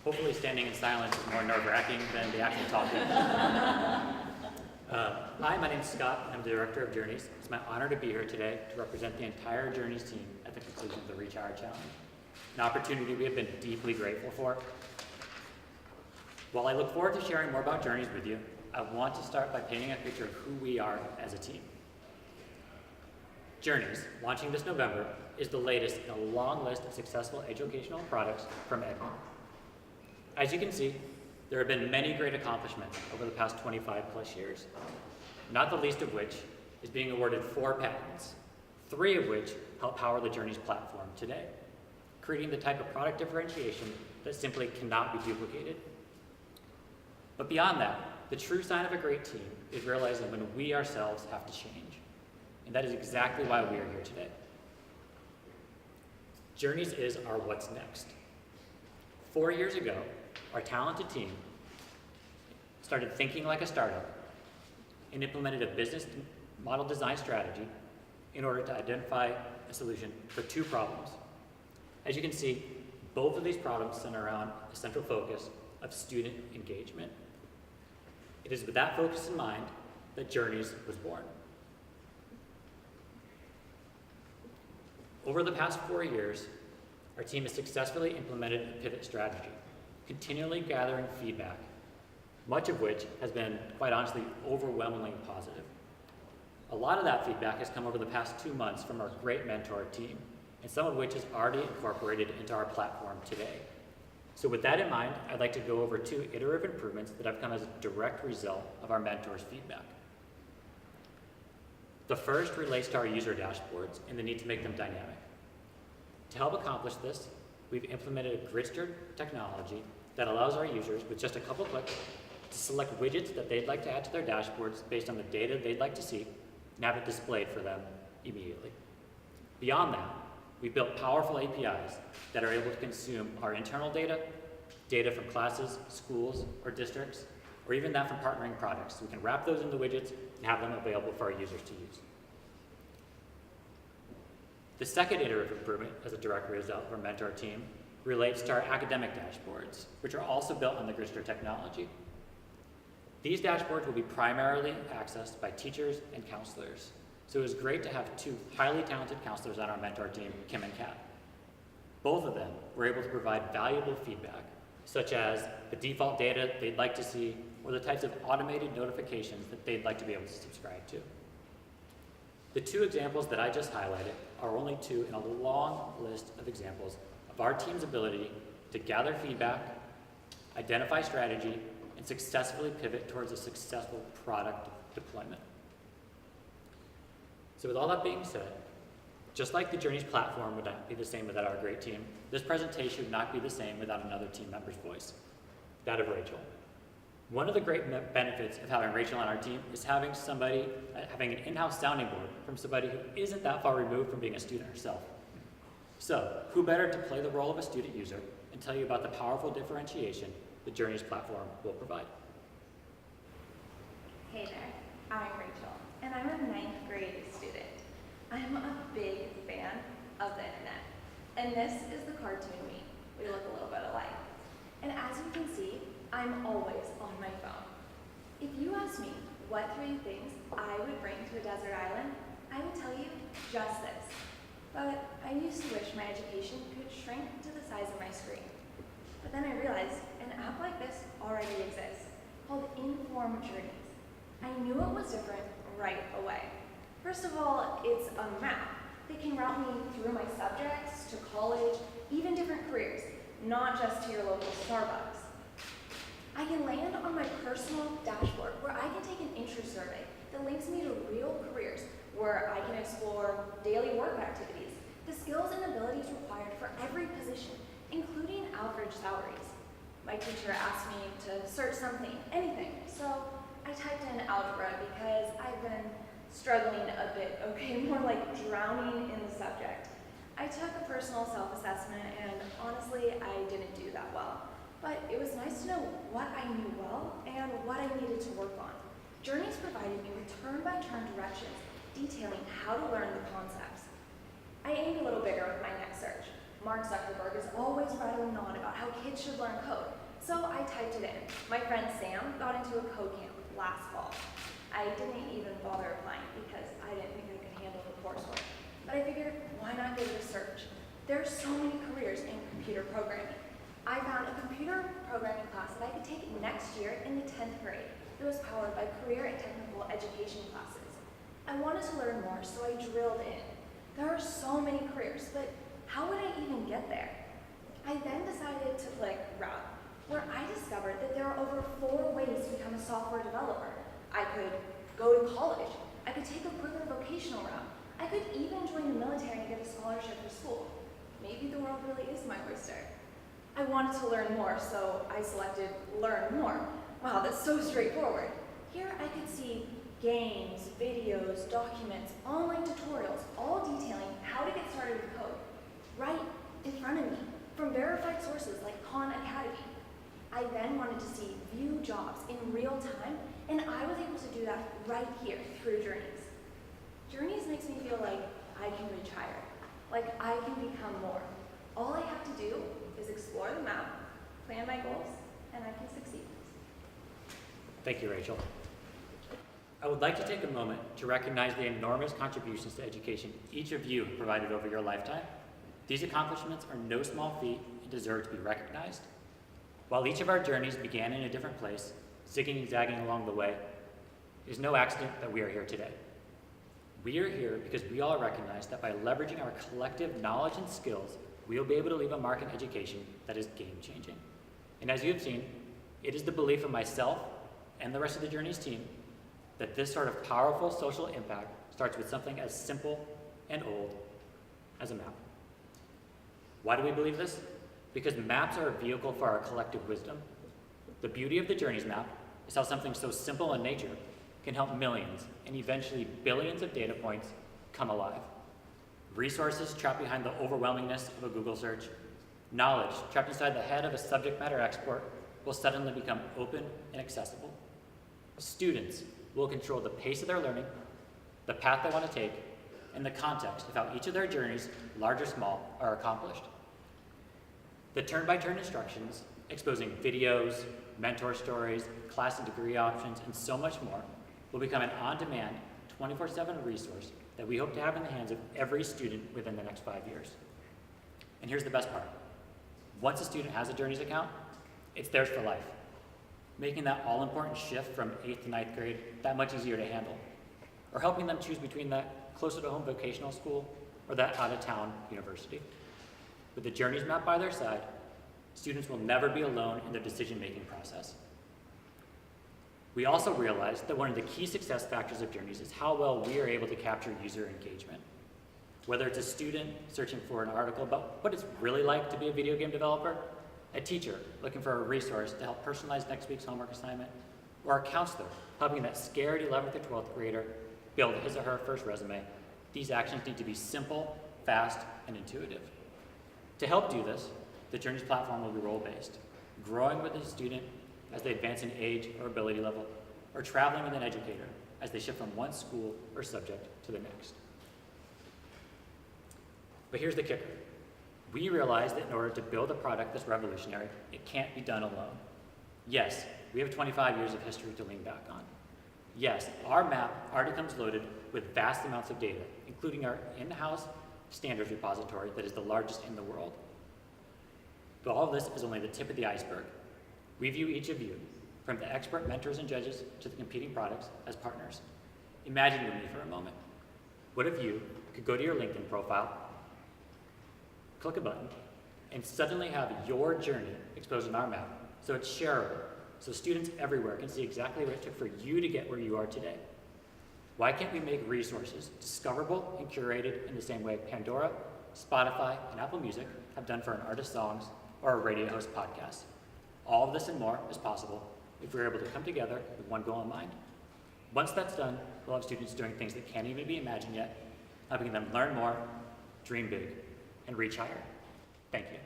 Hopefully standing in silence is more nerve-wracking than the actual talking. Hi, my name is Scott. I'm the Director of Journeys. It's my honor to be here today to represent the entire Journeys team at the conclusion of the Reach Higher Challenge, an opportunity we have been deeply grateful for. While I look forward to sharing more about Journeys with you, I want to start by painting a picture of who we are as a team. Journeys, launching this November, is the latest in a long list of successful educational products from Edmund. As you can see, there have been many great accomplishments over the past 25 plus years, not the least of which is being awarded 4 patents, 3 of which help power the Journeys platform today, creating the type of product differentiation that simply cannot be duplicated. But beyond that, the true sign of a great team is realizing when we ourselves have to change. And that is exactly why we are here today. Journeys is our what's next. 4 years ago, our talented team started thinking like a startup and implemented a business model design strategy in order to identify a solution for 2 problems. As you can see, both of these problems center around a central focus of student engagement. It is with that focus in mind that Journeys was born. Over the past 4 years, our team has successfully implemented a pivot strategy, continually gathering feedback, much of which has been, quite honestly, overwhelmingly positive. A lot of that feedback has come over the past 2 months from our great mentor team, and some of which is already incorporated into our platform today. So with that in mind, I'd like to go over 2 iterative improvements that have come as a direct result of our mentors' feedback. The first relates to our user dashboards and the need to make them dynamic. To help accomplish this, we've implemented a Gridster technology that allows our users, with just a couple clicks, to select widgets that they'd like to add to their dashboards based on the data they'd like to see and have it displayed for them immediately. Beyond that, we've built powerful APIs that are able to consume our internal data, data from classes, schools, or districts, or even that from partnering products. So we can wrap those into widgets and have them available for our users to use. The second iterative improvement, as a direct result of our mentor team, relates to our academic dashboards, which are also built on the Gridster technology. These dashboards will be primarily accessed by teachers and counselors. So it was great to have 2 highly talented counselors on our mentor team, Kim and Kat. Both of them were able to provide valuable feedback, such as the default data they'd like to see, or the types of automated notifications that they'd like to be able to subscribe to. The 2 examples that I just highlighted are only 2 in a long list of examples of our team's ability to gather feedback, identify strategy, and successfully pivot towards a successful product deployment. So with all that being said, just like the Journeys platform would not be the same without our great team, this presentation would not be the same without another team member's voice, that of Rachel. One of the great benefits of having Rachel on our team is having an in-house sounding board from somebody who isn't that far removed from being a student herself. So, who better to play the role of a student user and tell you about the powerful differentiation the Journeys platform will provide. Hey there, I'm Rachel, and I'm a 9th grade student. I'm a big fan of the internet, and this is the cartoon me. We look a little bit alike. And as you can see, I'm always on my phone. If you ask me what 3 things I would bring to a desert island, I would tell you just this. But I used to wish my education could shrink to the size of my screen. But then I realized an app like this already exists, called Inform Journeys. I knew it was different right away. First of all, it's a map that can route me through my subjects, to college, even different careers, not just to your local Starbucks. I can land on my personal dashboard where I can take an interest survey that links me to real careers, where I can explore daily work activities, the skills and abilities required for every position, including average salaries. My teacher asked me to search something, anything, so I typed in algebra because I've been struggling a bit, more like drowning in the subject. I took a personal self-assessment and honestly, I didn't do that well. But it was nice to know what I knew well and what I needed to work on. Journeys provided me with turn-by-turn directions detailing how to learn the concepts. I aimed a little bigger with my next search. Mark Zuckerberg is always rattling on about how kids should learn code. So I typed it in. My friend Sam got into a code camp last fall. I didn't even bother applying because I didn't think I could handle the coursework. But I figured, why not give it a search? There are so many careers in computer programming. I found a computer programming class that I could take next year in the 10th grade. It was powered by career and technical education classes. I wanted to learn more, so I drilled in. There are so many careers, but how would I even get there? I then decided to click Route, where I discovered that there are over 4 ways to become a software developer. I could go to college. I could take a quicker vocational route. I could even join the military and get a scholarship for school. Maybe the world really is my oyster. I wanted to learn more, so I selected Learn More. Wow, that's so straightforward. Here I could see games, videos, documents, online tutorials, all detailing how to get started with code, right in front of me, from verified sources like Khan Academy. I then wanted to see view jobs in real time, and I was able to do that right here through Journeys. Journeys makes me feel like I can reach higher, like I can become more. All I have to do is explore the map, plan my goals, and I can succeed. Thank you, Rachel. I would like to take a moment to recognize the enormous contributions to education each of you have provided over your lifetime. These accomplishments are no small feat and deserve to be recognized. While each of our journeys began in a different place, zigging and zagging along the way, it is no accident that we are here today. We are here because we all recognize that by leveraging our collective knowledge and skills, we will be able to leave a mark in education that is game-changing. And as you have seen, it is the belief of myself and the rest of the Journeys team that this sort of powerful social impact starts with something as simple and old as a map. Why do we believe this? Because maps are a vehicle for our collective wisdom. The beauty of the Journeys map is how something so simple in nature can help millions and eventually billions of data points come alive. Resources trapped behind the overwhelmingness of a Google search, knowledge trapped inside the head of a subject matter expert will suddenly become open and accessible. Students will control the pace of their learning, the path they want to take, and the context of how each of their journeys, large or small, are accomplished. The turn-by-turn instructions, exposing videos, mentor stories, class and degree options, and so much more, will become an on-demand, 24/7 resource that we hope to have in the hands of every student within the next 5 years. And here's the best part. Once a student has a Journeys account, it's theirs for life, making that all-important shift from 8th to 9th grade that much easier to handle, or helping them choose between that closer-to-home vocational school or that out-of-town university. With the Journeys map by their side, students will never be alone in their decision-making process. We also realized that one of the key success factors of Journeys is how well we are able to capture user engagement. Whether it's a student searching for an article about what it's really like to be a video game developer, a teacher looking for a resource to help personalize next week's homework assignment, or a counselor helping that scared 11th or 12th grader build his or her first resume, these actions need to be simple, fast, and intuitive. To help do this, the Journeys platform will be role-based, growing with the student as they advance in age or ability level, or traveling with an educator as they shift from one school or subject to the next. But here's the kicker. We realized that in order to build a product that's revolutionary, it can't be done alone. Yes, we have 25 years of history to lean back on. Yes, our map already comes loaded with vast amounts of data, including our in-house standards repository that is the largest in the world. But all of this is only the tip of the iceberg. We view each of you, from the expert mentors and judges to the competing products, as partners. Imagine with me for a moment. What if you could go to your LinkedIn profile, click a button, and suddenly have your journey exposed in our map so it's shareable, so students everywhere can see exactly what it took for you to get where you are today? Why can't we make resources discoverable and curated in the same way Pandora, Spotify, and Apple Music have done for an artist's songs or a radio host podcast? All of this and more is possible if we're able to come together with one goal in mind. Once that's done, we'll have students doing things that can't even be imagined yet, helping them learn more, dream big, and reach higher. Thank you.